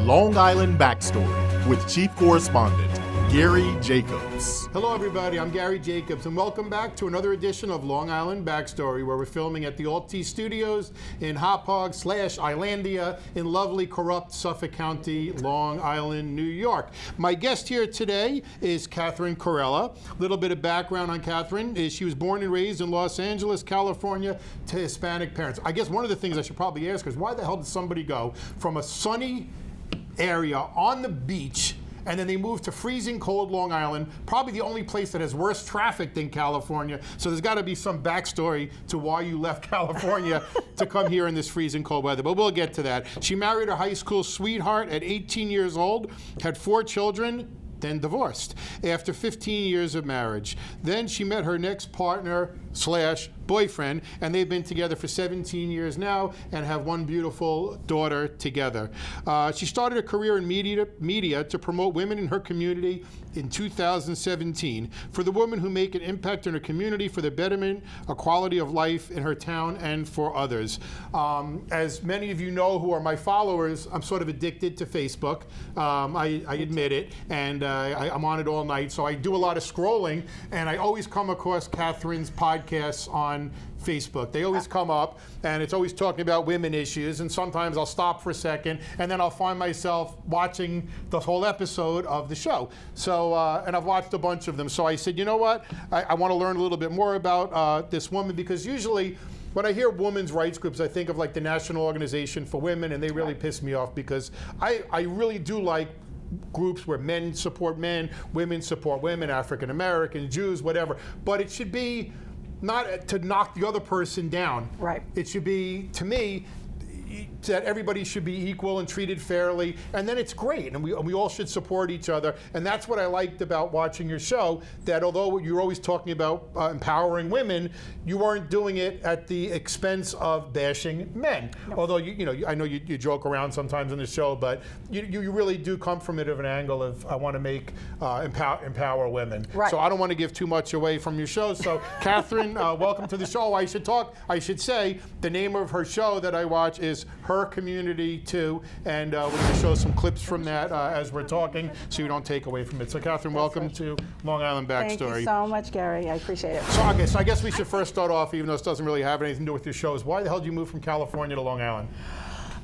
Long Island Backstory with Chief Correspondent Gary Jacobs. Hello everybody, I'm Gary Jacobs and welcome back to another edition of Long Island Backstory, where we're filming at the Alt-T Studios in Hauppauge/Islandia in lovely, corrupt Suffolk County, Long Island, New York. My guest here today is Catherine Corella. A little bit of background on Catherine is she was born and raised in Los Angeles, California to Hispanic parents. I guess one of the things I should probably ask is, why the hell did somebody go from a sunny area on the beach and then they moved to freezing cold Long Island, probably the only place that has worse traffic than California? So there's got to be some backstory to why you left California to come here in this freezing cold weather, but we'll get to that. She married her high school sweetheart at 18 years old, had 4 children, then divorced after 15 years of marriage. Then she met her next partner/boyfriend, and they've been together for 17 years now and have one beautiful daughter together. She started a career in media to promote women in her community in 2017 for the women who make an impact in her community, for the betterment, quality of life in her town, and for others. As many of you know who are my followers, I'm sort of addicted to Facebook. I admit it, and I'm on it all night, so I do a lot of scrolling, and I always come across Catherine's podcasts on Facebook. They always come up, and it's always talking about women issues, and sometimes I'll stop for a second, and then I'll find myself watching the whole episode of the show. So, and I've watched a bunch of them, so I said, you know what, I want to learn a little bit more about this woman, because usually when I hear women's rights groups, I think of like the National Organization for Women, and they really piss me off, because I really do like groups where men support men, women support women, African American, Jews, whatever, but it should be not to knock the other person down. Right. It should be, to me, that everybody should be equal and treated fairly, and then it's great, and we all should support each other. And that's what I liked about watching your show, that although you're always talking about empowering women, you weren't doing it at the expense of bashing men. No. Although I know you joke around sometimes in the show, but you really do come from it of an angle of, I want to make empower women. Right. So I don't want to give too much away from your show. So Catherine, welcome to the show. I should say the name of her show that I watch is Her Community Too, and we're going to show some clips from that as we're talking, so you don't take away from it. So Catherine, welcome to Long Island Backstory. Thank you so much, Gary. I appreciate it. So I guess we should first start off, even though this doesn't really have anything to do with your shows. Why the hell did you move from California to Long Island?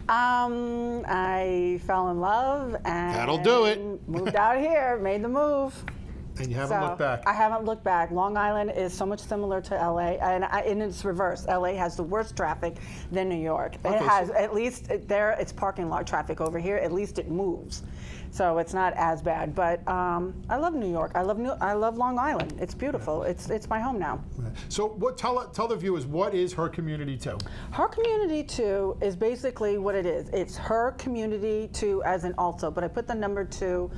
I fell in love and That'll do it. Moved out here, made the move. And you haven't looked back. I haven't looked back. Long Island is so much similar to LA, and it's reverse. LA has the worst traffic than New York. Okay, it has, at least there, it's parking lot traffic. Over here, at least it moves. So it's not as bad, but I love New York. I love Long Island. It's beautiful. It's my home now. So tell the viewers, what is Her Community Too? Her Community Too is basically what it is. It's Her Community Too as in also, but I put the number 2.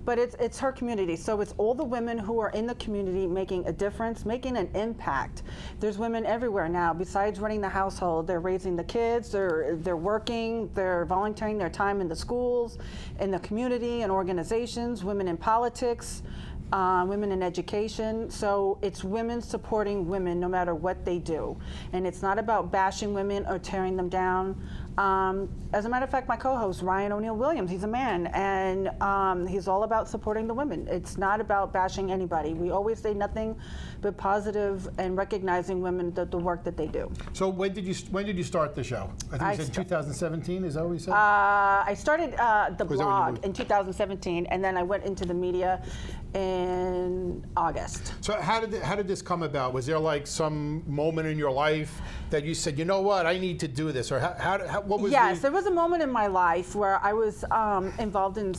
But it's her community, so it's all the women who are in the community making a difference, making an impact. There's women everywhere now. Besides running the household, they're raising the kids, they're working, they're volunteering their time in the schools, in the community and organizations, women in politics, women in education. So it's women supporting women no matter what they do. And it's not about bashing women or tearing them down. As a matter of fact, my co-host, Ryan O'Neill Williams, he's a man, and he's all about supporting the women. It's not about bashing anybody. We always say nothing but positive and recognizing women, the work that they do. So when did you start the show? I think you said 2017, is that what you said? I started the blog in 2017, and then I went into the media in August. So how did this come about? Was there like some moment in your life that you said, you know what, I need to do this, or what was? Yes, there was a moment in my life where I was involved in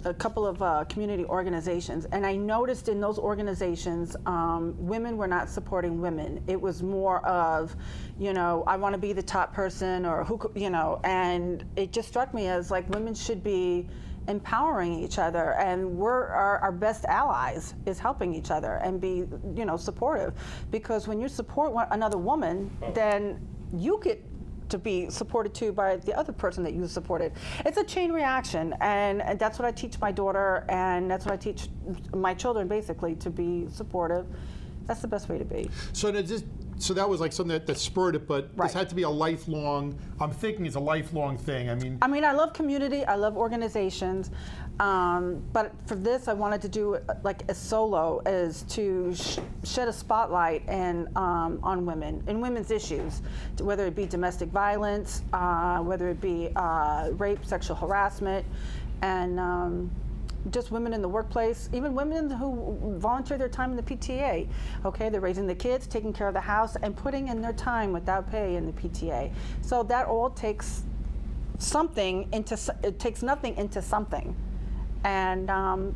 a couple of community organizations, and I noticed in those organizations, women were not supporting women. It was more of, I want to be the top person, or who, and it just struck me as like women should be empowering each other, and our best allies is helping each other and be supportive, because when you support another woman, then you get to be supported too by the other person that you supported. It's a chain reaction, and that's what I teach my daughter, and that's what I teach my children, basically, to be supportive That's the best way to be. So that was like something that spurred it, but Right. this had to be a lifelong. I'm thinking it's a lifelong thing. I mean, I love community, I love organizations, but for this I wanted to do it like a solo, is to shed a spotlight on women and women's issues, whether it be domestic violence, whether it be rape, sexual harassment, and just women in the workplace, even women who volunteer their time in the PTA. Okay, they're raising the kids, taking care of the house, and putting in their time without pay in the PTA. So that all takes something it takes nothing into something. And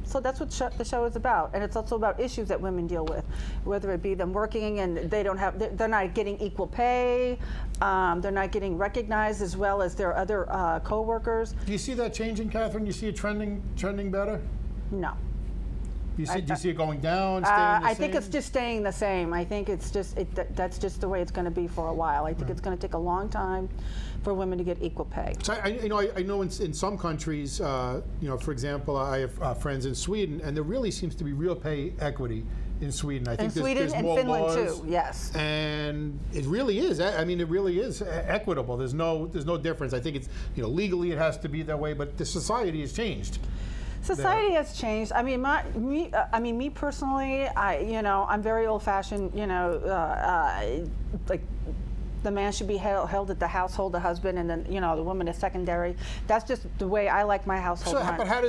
so that's what the show is about. And it's also about issues that women deal with, whether it be them working and they're not getting equal pay, they're not getting recognized as well as their other co-workers. do you see that changing, Catherine? You see it trending better? No. Do you see it going down, staying the same? I think it's just staying the same. I think it's just that's just the way it's going to be for a while. I think it's going to take a long time for women to get equal pay. So I know in some countries, for example, I have friends in Sweden, and there really seems to be real pay equity in Sweden. I think there's and more Finland laws, too. Yes. and it really is. I mean, it really is equitable. There's no difference. I think it's legally it has to be that way, but the society has changed. Society has changed. I mean, me personally, I'm very old-fashioned. Like the man should be held at the household, the husband, and then the woman is secondary. That's just the way I like my household. So, but how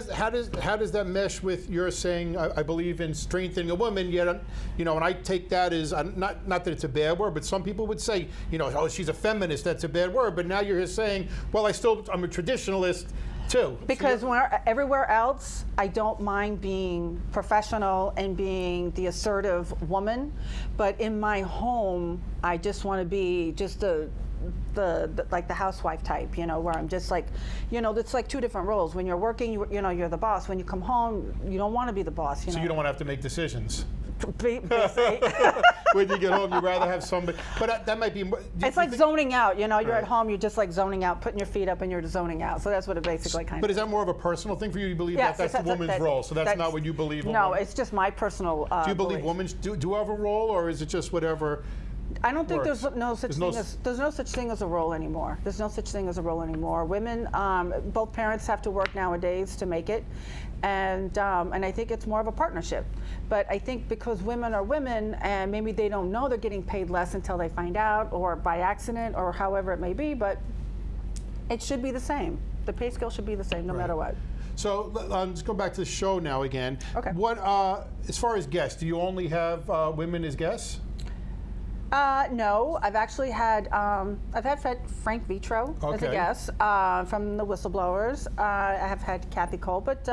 does that mesh with your saying I believe in strengthening a woman? Yet, and I take that as not that it's a bad word, but some people would say, oh, she's a feminist. That's a bad word. But now you're saying, well, I'm a traditionalist. Too. Because everywhere else, I don't mind being professional and being the assertive woman, but in my home, I just want to be just the like the housewife type, where I'm just like, it's like two different roles. When you're working, you're the boss. When you come home, you don't want to be the boss. So you don't want to have to make decisions. Basically. When you get home, you'd rather have somebody. But that might be. It's like zoning out. You're at home, you're just like zoning out, putting your feet up, and you're zoning out. So that's what it basically kind of. But is that more of a personal thing for you? You believe Yes, that's the woman's role? So that's not what you believe. No, it's just my personal. Do you believe belief. women do have a role, or is it just whatever? I don't think works? there's no such thing as a role anymore. There's no such thing as a role anymore. Women, both parents have to work nowadays to make it, and I think it's more of a partnership. But I think because women are women, and maybe they don't know they're getting paid less until they find out, or by accident, or however it may be. But it should be the same. The pay scale should be the same, no matter what. So let's go back to the show now again. Okay. What, as far as guests, do you only have women as guests? No, I've actually had Frank Vitro as a guest from the Whistleblowers. I have had Kathy Cole, but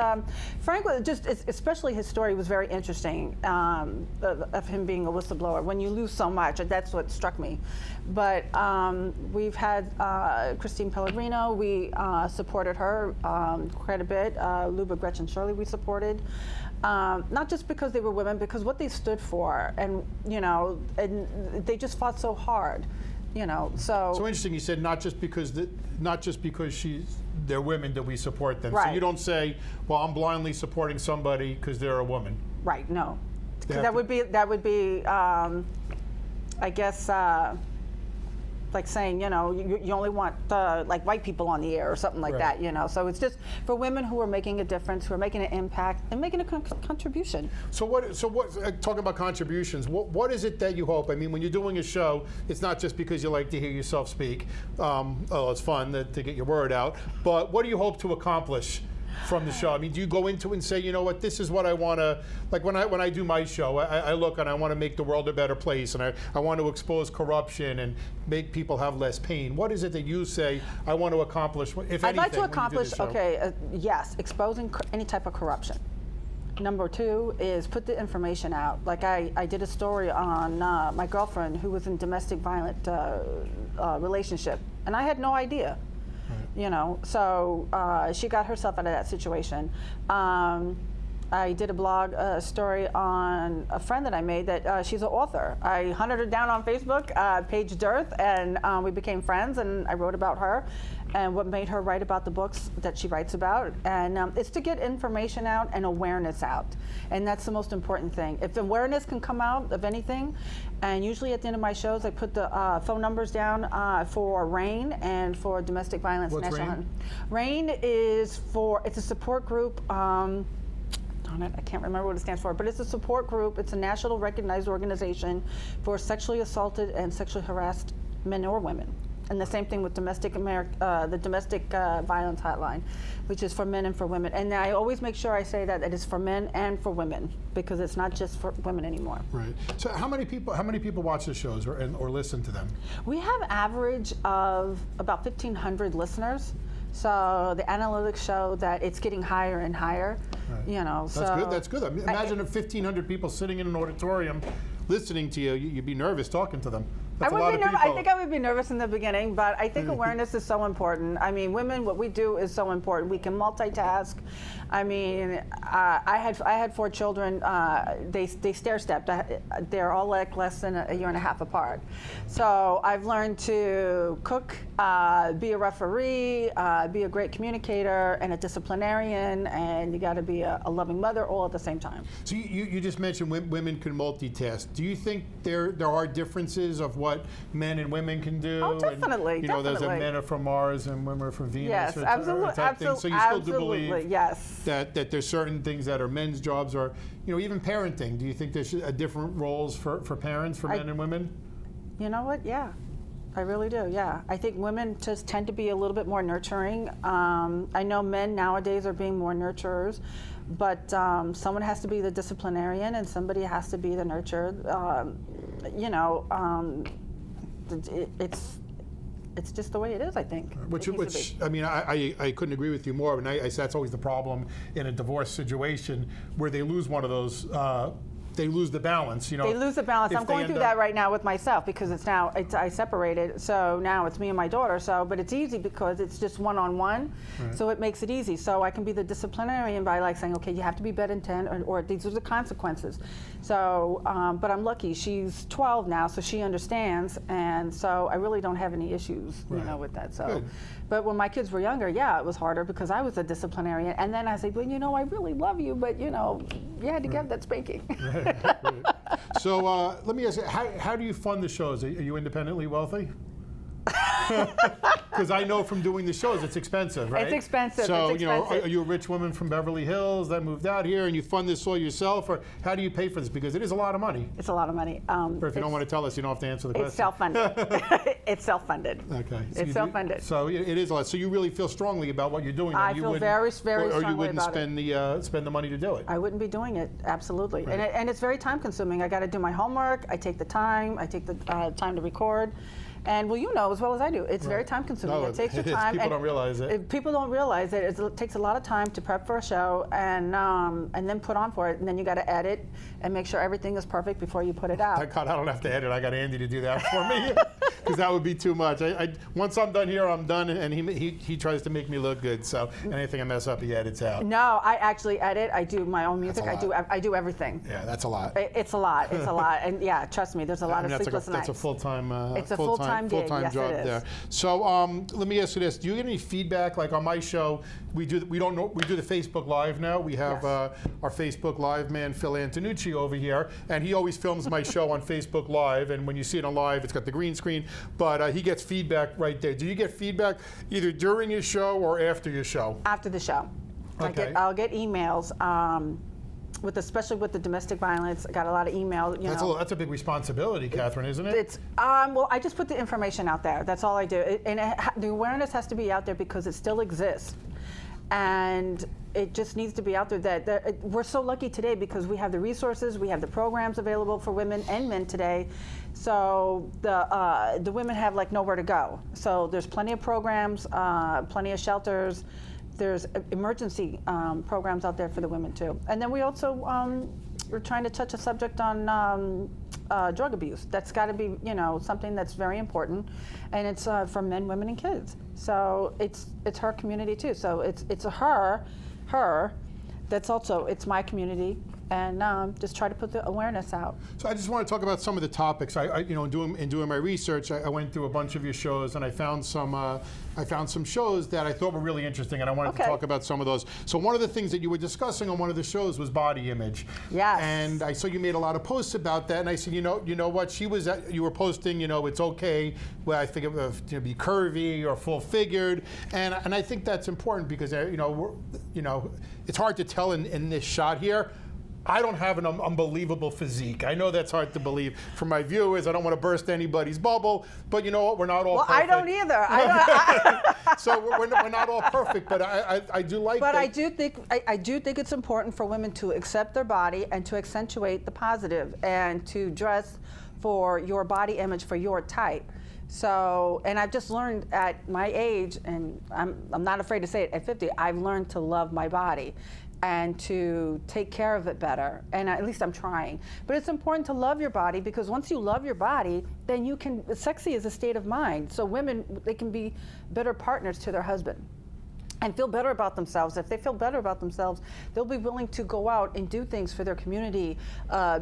Frank was especially his story was very interesting of him being a whistleblower. When you lose so much, that's what struck me. But we've had Christine Pellegrino. We supported her quite a bit. Liuba Grechen Shirley we supported. Not just because they were women, because what they stood for, and and they just fought so hard, So interesting. You said not just because they're women that we support them. Right. So you don't say, well, I'm blindly supporting somebody because they're a woman. Right. No, that would be I guess. Like saying, you only want like white people on the air or something like that, So it's just for women who are making a difference, who are making an impact, and making a contribution. So what? Talking about contributions, what is it that you hope? I mean, when you're doing a show, it's not just because you like to hear yourself speak. It's fun to get your word out. But what do you hope to accomplish from the show? I mean, do you go into it and say, what, this is what I want to, like when I do my show, I look and I want to make the world a better place, and I want to expose corruption and make people have less pain. What is it that you say I want to accomplish, if anything? I'd like to accomplish, okay, yes, exposing any type of corruption. Number two is put the information out. Like I did a story on my girlfriend who was in domestic violent relationship, and I had no idea. So she got herself out of that situation. I did a blog story on a friend that I made that she's an author. I hunted her down on Facebook, Paige Dearth, and we became friends, and I wrote about her and what made her write about the books that she writes about. And it's to get information out and awareness out. And that's the most important thing. If awareness can come out of anything, and usually at the end of my shows, I put the phone numbers down for RAIN and for Domestic Violence What's National. RAIN? RAIN is it's a support group. Darn it, I can't remember what it stands for, but it's a support group. It's a national recognized organization for sexually assaulted and sexually harassed men or women. And the same thing with the domestic violence hotline, which is for men and for women. And I always make sure I say that it is for men and for women, because it's not just for women anymore. Right. So how many people watch the shows or listen to them? We have average of about 1,500 listeners. So the analytics show that it's getting higher and higher. Right. You know, That's good. That's good. I mean, imagine if 1,500 people sitting in an auditorium listening to you, you'd be nervous talking to them. That's a lot of people. I think I would be nervous in the beginning, but I think awareness is so important. I mean, women, what we do is so important. We can multitask. I mean, I had 4 children. They stair-stepped. They're all like less than a year and a half apart. So I've learned to cook, be a referee, be a great communicator, and a disciplinarian, and you got to be a loving mother all at the same time. So you just mentioned women can multitask. Do you think there are differences of what men and women can do? Oh, definitely. And, there's a men are from Mars and women are from Venus. Yes, or absolutely. type thing. So you still do believe yes. that there's certain things that are men's jobs, or even parenting. Do you think there's different roles for parents, for men and women? You know what? Yeah. I really do, yeah. I think women just tend to be a little bit more nurturing. I know men nowadays are being more nurturers, but someone has to be the disciplinarian and somebody has to be the nurturer. It's just the way it is, I think. Which I mean, I couldn't agree with you more. And I say that's always the problem in a divorce situation where they lose one of those. They lose the balance, They lose the balance. I'm going through that right now with myself because I separated, so now it's me and my daughter. But it's easy because it's just one-on-one, right. So it makes it easy. So I can be the disciplinarian by saying, okay, you have to be bed in 10, or these are the consequences. So, but I'm lucky. She's 12 now, so she understands, and so I really don't have any issues, with that. So. Good. But when my kids were younger, it was harder because I was a disciplinarian. And then I said, well, I really love you, but, you had to get that spanking. Right. So let me ask you, how do you fund the shows? Are you independently wealthy? Because I know from doing the shows, it's expensive, right? It's expensive. So, it's expensive. Are you a rich woman from Beverly Hills that moved out here and you fund this all yourself? Or how do you pay for this? Because it is a lot of money. It's a lot of money. Or if you don't want to tell us, you don't have to answer the question. It's self-funded. It's self-funded. Okay. So it's self-funded. So it is a lot. So you really feel strongly about what you're doing. I feel very, very strongly about it. Or you wouldn't spend the money to do it. I wouldn't be doing it, absolutely. Right. And it's very time-consuming. I got to do my homework. I take the time. I take the time to record. And as well as I do, it's very time-consuming. No, it takes your time. People don't realize it. People don't realize it. It takes a lot of time to prep for a show and then put on for it. And then you got to edit and make sure everything is perfect before you put it out. Thank God I don't have to edit. I got Andy to do that for me because that would be too much. Once I'm done here, I'm done, and he tries to make me look good. So anything I mess up, he edits out. No, I actually edit. I do my own music. I do everything. Yeah, that's a lot. It's a lot. It's a lot. And yeah, trust me, there's a lot of sleepless nights. That's a full-time. It's a full-time gig. Full-time yes, job it is. there. So let me ask you this: do you get any feedback? Like on my show, we do the Facebook Live now. We have our Facebook Live man Phil Antonucci over here, and he always films my show on Facebook Live. And when you see it on live, it's got the green screen, but he gets feedback right there. Do you get feedback either during your show or after your show? After the show. Okay. I'll get emails. Especially with the domestic violence, I got a lot of emails. That's a big responsibility, Catherine, isn't it? It's well, I just put the information out there. That's all I do, the awareness has to be out there because it still exists, and it just needs to be out there. That we're so lucky today because we have the resources, we have the programs available for women and men today. So the women have nowhere to go. So there's plenty of programs, plenty of shelters. There's emergency programs out there for the women too. And then we also, we're trying to touch a subject on drug abuse. That's got to be, something that's very important. And it's for men, women, and kids. So it's her community too. So it's her that's also, it's my community, and just try to put the awareness out. So I just want to talk about some of the topics. In doing my research, I went through a bunch of your shows, and I found some shows that I thought were really interesting, and I wanted to talk about some of those. So one of the things that you were discussing on one of the shows was body image. Yes. And I saw you made a lot of posts about that, and I said, you know what? You were posting, it's okay. Well, I think it was to be curvy or full figured, and I think that's important because it's hard to tell in this shot here. I don't have an unbelievable physique. I know that's hard to believe for my viewers. I don't want to burst anybody's bubble, but you know what? We're not all perfect. I don't either. So we're not all perfect, but I do like that. But I do think it's important for women to accept their body and to accentuate the positive and to dress for your body image, for your type. So, and I've just learned at my age, and I'm not afraid to say it, at 50, I've learned to love my body and to take care of it better, and at least I'm trying. But it's important to love your body, because once you love your body, then you can, sexy is a state of mind. So women, they can be better partners to their husband and feel better about themselves. If they feel better about themselves, they'll be willing to go out and do things for their community,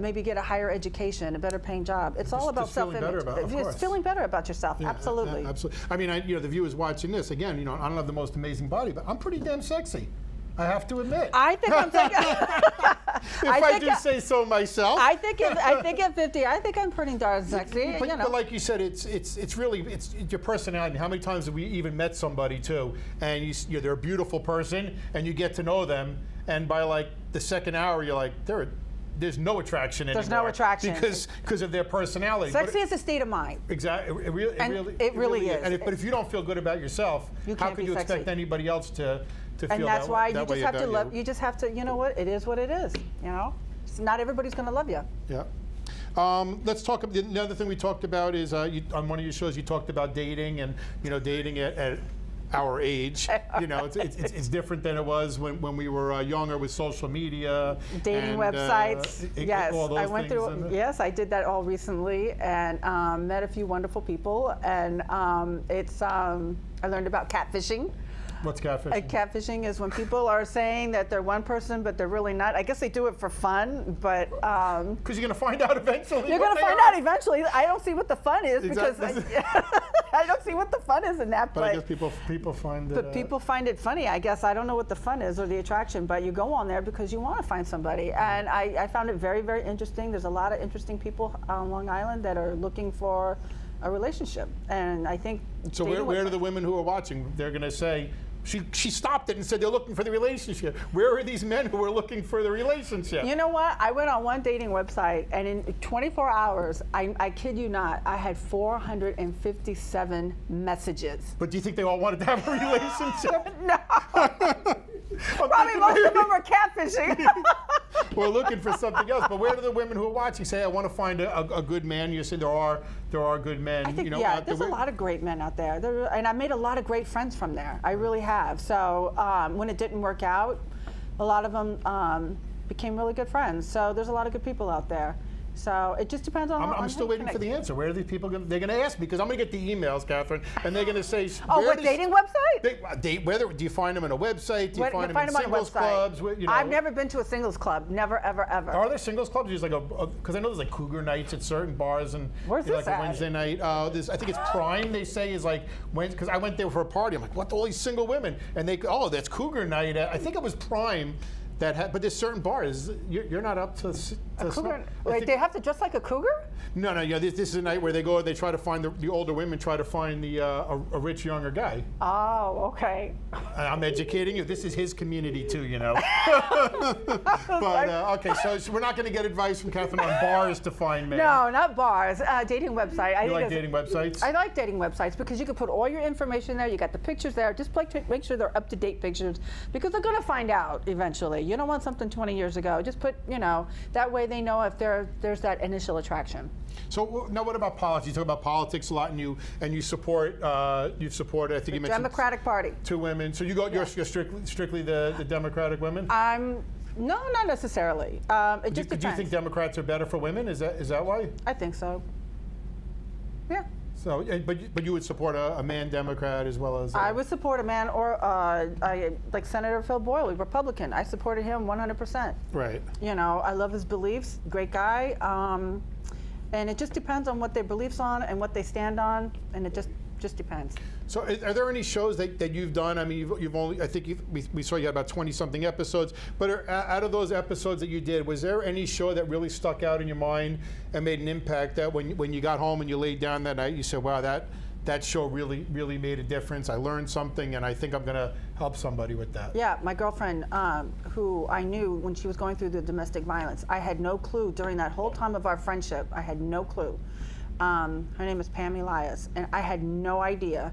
maybe get a higher education, a better paying job. It's all about self-image. It's feeling better about yourself, Yeah, absolutely. Absolutely. I mean, the viewers watching this, again, I don't have the most amazing body, but I'm pretty damn sexy. I have to admit. I think I'm thinking. If I do say so myself. I think at 50, I think I'm pretty darn sexy. But like you said, it's really your personality. How many times have we even met somebody too, and they're a beautiful person, and you get to know them, and by like the second hour, you're like, there's no attraction anymore. There's no attraction because of their personality. Sexy is a state of mind. Exactly. It really is. But if you don't feel good about yourself, how could you expect anybody else to feel and that's why you just have to love. You You just have to. You know what? It is what it is. Not everybody's going to love you. Yeah. Let's talk. The other thing we talked about is on one of your shows you talked about dating and dating at our age. It's different than it was when we were younger with social media, dating websites. Yes, all those I went through. Yes, I did that all recently and met a few wonderful people, and I learned about catfishing. What's catfishing? Catfishing is when people are saying that they're one person, but they're really not. I guess they do it for fun, but because you're going to find out eventually. You're going to find out eventually. I don't see what the fun is because I don't see what the fun is in that. But I guess people find it. But people find it funny. I guess I don't know what the fun is or the attraction, but you go on there because you want to find somebody, and I found it very, very interesting. There's a lot of interesting people on Long Island that are looking for a relationship, and I think. So where are the women who are watching? They're going to say. She stopped it and said they're looking for the relationship. Where are these men who are looking for the relationship? You know what? I went on one dating website, and in 24 hours, I kid you not, I had 457 messages. But do you think they all wanted to have a relationship? No. Probably most of them are catfishing. We're looking for something else. But where do the women who are watching say, I want to find a good man? You said there are good men. I think, there's a lot of great men out there. And I made a lot of great friends from there. I really have. So when it didn't work out, a lot of them became really good friends. So there's a lot of good people out there. So it just depends on. I'm still waiting for the answer. Where are these people going? They're going to ask me because I'm going to get the emails, Catherine, and they're going to say. What dating website? Whether do you find them on a website? Do you find them in them singles clubs? I've never been to a singles club. Never, ever, ever. Are there singles clubs? There's because I know there's like cougar nights at certain bars and where's this like a Wednesday night. I think it's Prime. They say is like because I went there for a party. I'm like, what? All these single women, and that's cougar night. I think it was Prime. But there's certain bars you're not up to. A cougar? Wait, they have to dress like a cougar? No. This is a night where they go. They try to find the older women. Try to find a rich younger guy. Oh, okay. I'm educating you. This is his community too, But okay, so we're not going to get advice from Catherine on bars to find men. No, not bars. Dating website. You like dating websites? I like dating websites because you can put all your information there. You got the pictures there. Just make sure they're up-to-date pictures because they're going to find out eventually. You don't want something 20 years ago. Just put, that way they know if there's that initial attraction. So now, what about politics? You talk about politics a lot, and you support. You've supported. I think you mentioned Democratic Party. 2 women. So you're strictly the Democratic women. No, not necessarily. It just depends. Do you think Democrats are better for women? Is that why? I think so. Yeah. So, but you would support a man Democrat as well as I would support a man or like Senator Phil Boyle, Republican. I supported him 100%. right. You know, I love his beliefs. Great guy. And it just depends on what their beliefs on and what they stand on, and it just depends. So, are there any shows that you've done? I mean, you've only, I think we saw you had about 20-something episodes. But out of those episodes that you did, was there any show that really stuck out in your mind and made an impact that when you got home and you laid down that night, you said, "Wow, that show really made a difference. I learned something, and I think I'm going to help somebody with that." Yeah, my girlfriend, who I knew when she was going through the domestic violence, I had no clue during that whole time of our friendship. I had no clue. Her name is Pam Elias, and I had no idea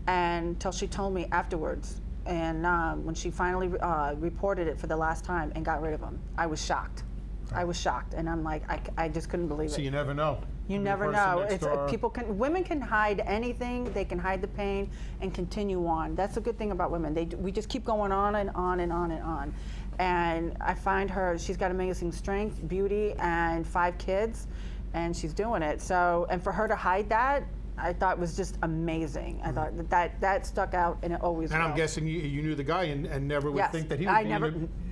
until she told me afterwards. And when she finally reported it for the last time and got rid of him, I was shocked. I was shocked, and I'm like, I just couldn't believe it. So you never know. You never know. It's women can hide anything. They can hide the pain and continue on. That's a good thing about women. We just keep going on and on and on and on. And I find she's got amazing strength, beauty, and 5 kids, and she's doing it. So, and for her to hide that, I thought was just amazing. I thought that stuck out, and it always will. And I'm guessing you knew the guy and never would think that he would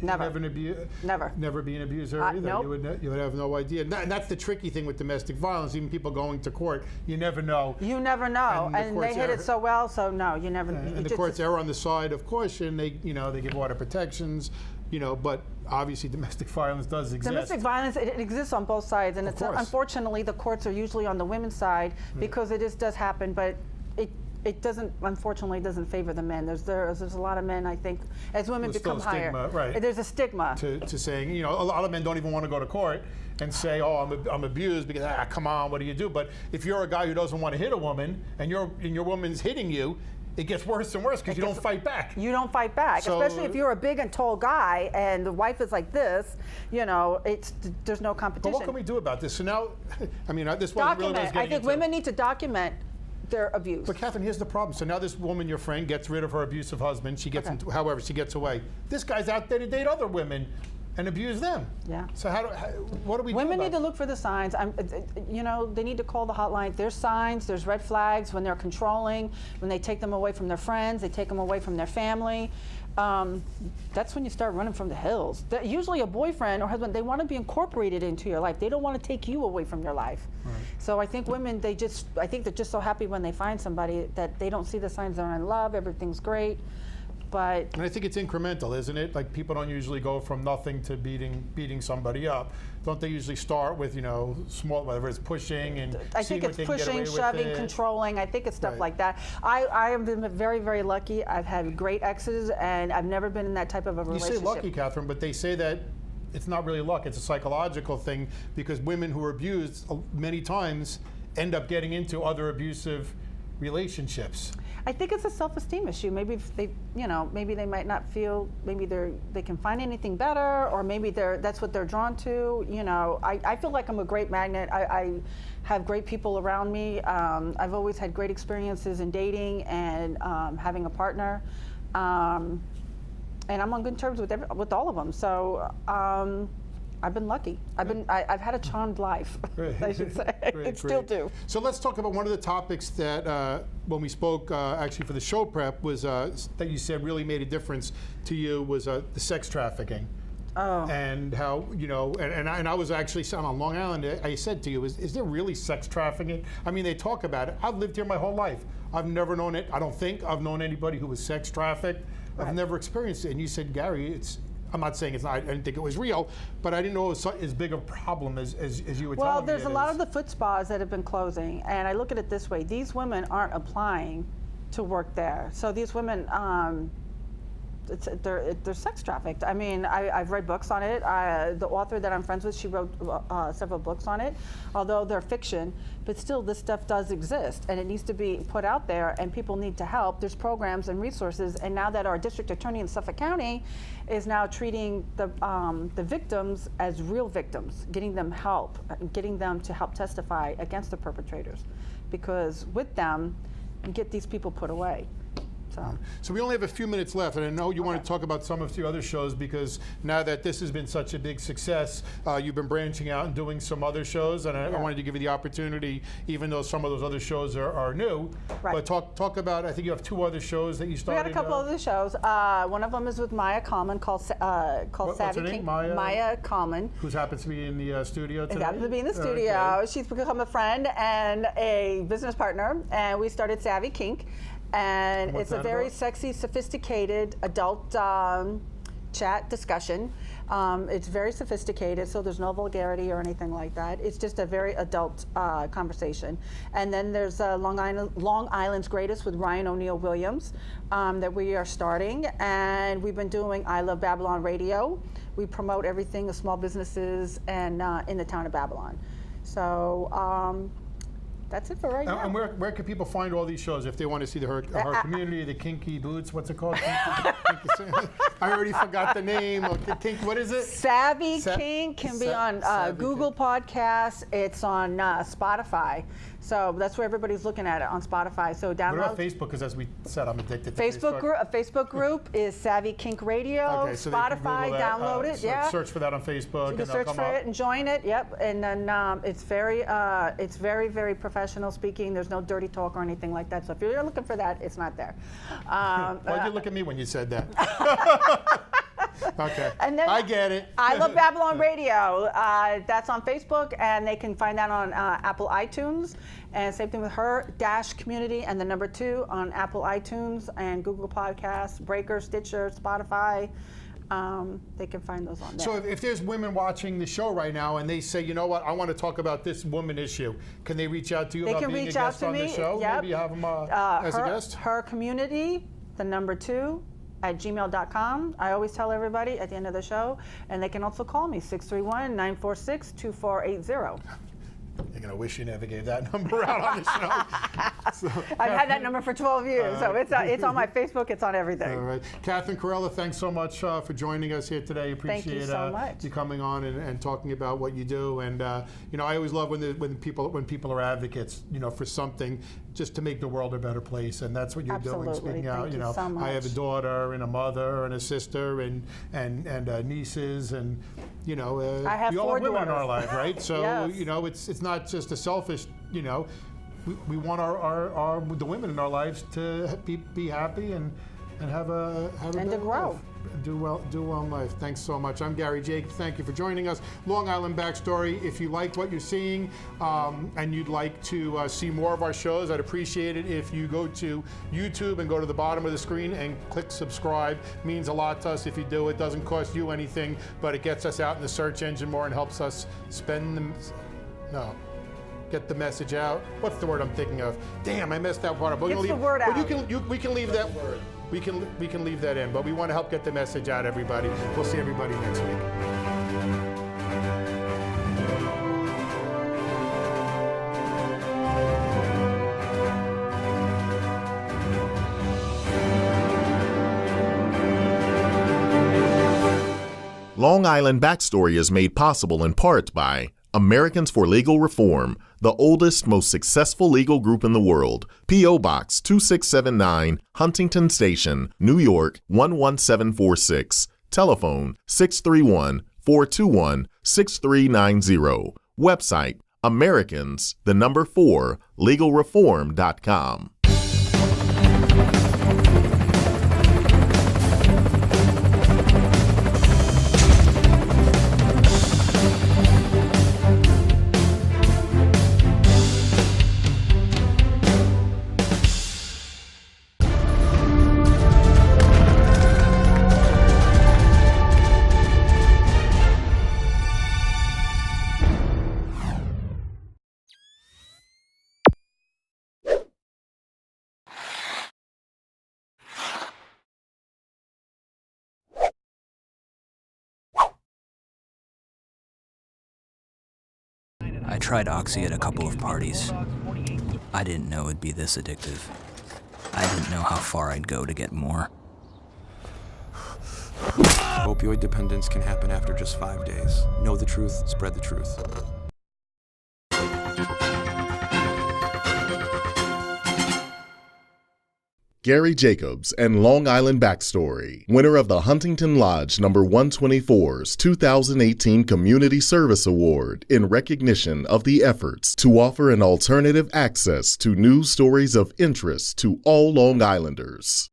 never be an abuser either. Nope. You would have no idea. And that's the tricky thing with domestic violence. Even people going to court, you never know. You never know, and they hit it so well. So no, you never. And the courts err on the side of caution. They give order protections. But obviously domestic violence does exist. Domestic violence, it exists on both sides, and unfortunately the courts are usually on the women's side because it does happen, but it doesn't, unfortunately, doesn't favor the men. There's a lot of men, I think, as women become higher. Right. There's a stigma to saying, a lot of men don't even want to go to court and say, "Oh, I'm abused," because come on, what do you do? But if you're a guy who doesn't want to hit a woman and your woman's hitting you, it gets worse and worse because you don't fight back. You don't fight back, especially if you're a big and tall guy and the wife is like this. There's no competition. But what can we do about this? So now, this wasn't really what I was getting I think into. women need to document their abuse. But Catherine, here's the problem. So now this woman, your friend, gets rid of her abusive husband. She gets however she gets away. This guy's out there to date other women and abuse them. Yeah. So what do we do? Women need to look for the signs. They need to call the hotline. There's signs. There's red flags when they're controlling, when they take them away from their friends, they take them away from their family. That's when you start running from the hills. Usually a boyfriend or husband, they want to be incorporated into your life. They don't want to take you away from your life. Right. So I think women, I think they're just so happy when they find somebody that they don't see the signs they're in love, everything's great. And I think it's incremental, isn't it? Like people don't usually go from nothing to beating somebody up. Don't they usually start with small, whether it's pushing and I think it's pushing, shoving, controlling. I think it's stuff like that. I have been very, very lucky. I've had great exes, and I've never been in that type of a relationship. You say lucky, Catherine, but they say that it's not really luck. It's a psychological thing because women who are abused many times end up getting into other abusive relationships. I think it's a self-esteem issue. Maybe if maybe they might not feel, maybe they can find anything better, or maybe that's what they're drawn to. I feel like I'm a great magnet. I have great people around me. I've always had great experiences in dating and having a partner, and I'm on good terms with all of them. So. I've been lucky. I've had a charmed life, I should say. I still do. So let's talk about one of the topics that when we spoke actually for the show prep was that you said really made a difference to you was the sex trafficking. Oh. And how, and I was actually on Long Island, I said to you, is there really sex trafficking? I mean, they talk about it. I've lived here my whole life. I've never known it. I don't think I've known anybody who was sex trafficked. Right. I've never experienced it. And you said, Gary, I'm not saying it's not, I didn't think it was real, but I didn't know it was as big a problem as you were telling me. Well, there's a lot of the foot spas that have been closing, and I look at it this way. These women aren't applying to work there. So these women, they're sex trafficked. I mean, I've read books on it. The author that I'm friends with, she wrote several books on it, although they're fiction, but still this stuff does exist, and it needs to be put out there, and people need to help. There's programs and resources, and now that our district attorney in Suffolk County is now treating the victims as real victims, getting them help, getting them to help testify against the perpetrators, because with them, you get these people put away. So we only have a few minutes left, and I know you want to talk about some of the other shows, because now that this has been such a big success, you've been branching out and doing some other shows, and I wanted to give you the opportunity, even though some of those other shows are new. Right. But talk about, I think you have 2 other shows that you started. We got a couple other shows. One of them is with Maya Common called what's Savvy her name? King. Maya Common. Who happens to be in the studio today? Who happens to be in the studio. Okay. She's become a friend and a business partner, and we started Savvy Kink. And What's it's a that very about? sexy, sophisticated adult chat discussion. It's very sophisticated, so there's no vulgarity or anything like that. It's just a very adult conversation. And then there's Long Island's Greatest with Ryan O'Neal Williams that we are starting. And we've been doing I Love Babylon Radio. We promote everything of small businesses and in the town of Babylon. So that's it for right now. And where can people find all these shows if they want to see her community, the Kinky Boots? What's it called? Kinky, I already forgot the name. Kink, what is it? Savvy Kink can be on Google Podcasts. It's on Spotify. So that's where everybody's looking at it, on Spotify. So download. What about Facebook? Because as we said, I'm addicted to Facebook. A Facebook group is Savvy Kink Radio. Okay, so Spotify, download it. Yeah. Search for that on Facebook. You can search for it and join it. Yep. And then it's very, very professional speaking. There's no dirty talk or anything like that. So if you're looking for that, it's not there. Why'd you look at me when you said that? Okay, and then I get it. I Love Babylon Radio. That's on Facebook, and they can find that on Apple iTunes. And same thing with her, Community, and the number 2 on Apple iTunes and Google Podcasts, Breaker, Stitcher, Spotify. They can find those on there. So if there's women watching the show right now and they say, you know what, I want to talk about this woman issue, can they reach out to you They about can being reach a out guest to on the me. show? Yep. Maybe you have them as a guest? Her Community, the number 2, at gmail.com. I always tell everybody at the end of the show, and they can also call me, 631-946-2480. You're going to wish you never gave that number out on the show. I've had that number for 12 years, so it's on my Facebook, it's on everything. All right. Catherine Corella, thanks so much for joining us here today. Appreciate Thank you so much. you coming on and talking about what you do. And you know, I always love when people are advocates, you know, for something just to make the world a better place. And that's what you're doing, speaking out. Thank You know, so much. I have a daughter and a mother and a sister and nieces, and you know, I have we all 4 have women in our daughters. life, right? So Yes. you know, it's not just a selfish, you know. We want the women in our lives to be happy and have a And to grow. life. Do well in life. Thanks so much. I'm Gary Jacobs. Thank you for joining us. Long Island Backstory. If you like what you're seeing and you'd like to see more of our shows, I'd appreciate it if you go to YouTube and go to the bottom of the screen and click subscribe. It means a lot to us if you do. It doesn't cost you anything, but it gets us out in the search engine more and helps us get the message out. What's the word I'm thinking of? Damn, I messed that part up. Get the word out. We can leave that word. We can leave that in, but we want to help get the message out, everybody. We'll see everybody next week. Long Island Backstory is made possible in part by Americans for Legal Reform, the oldest, most successful legal group in the world. P.O. Box 2679, Huntington Station, New York 11746. Telephone 631-421-6390. Website Americans4legalreform.com. I tried Oxy at a couple of parties. I didn't know it'd be this addictive. I didn't know how far I'd go to get more. Opioid dependence can happen after just 5 days. Know the truth, spread the truth. Gary Jacobs and Long Island Backstory, winner of the Huntington Lodge No. 124's 2018 Community Service Award in recognition of the efforts to offer an alternative access to news stories of interest to all Long Islanders.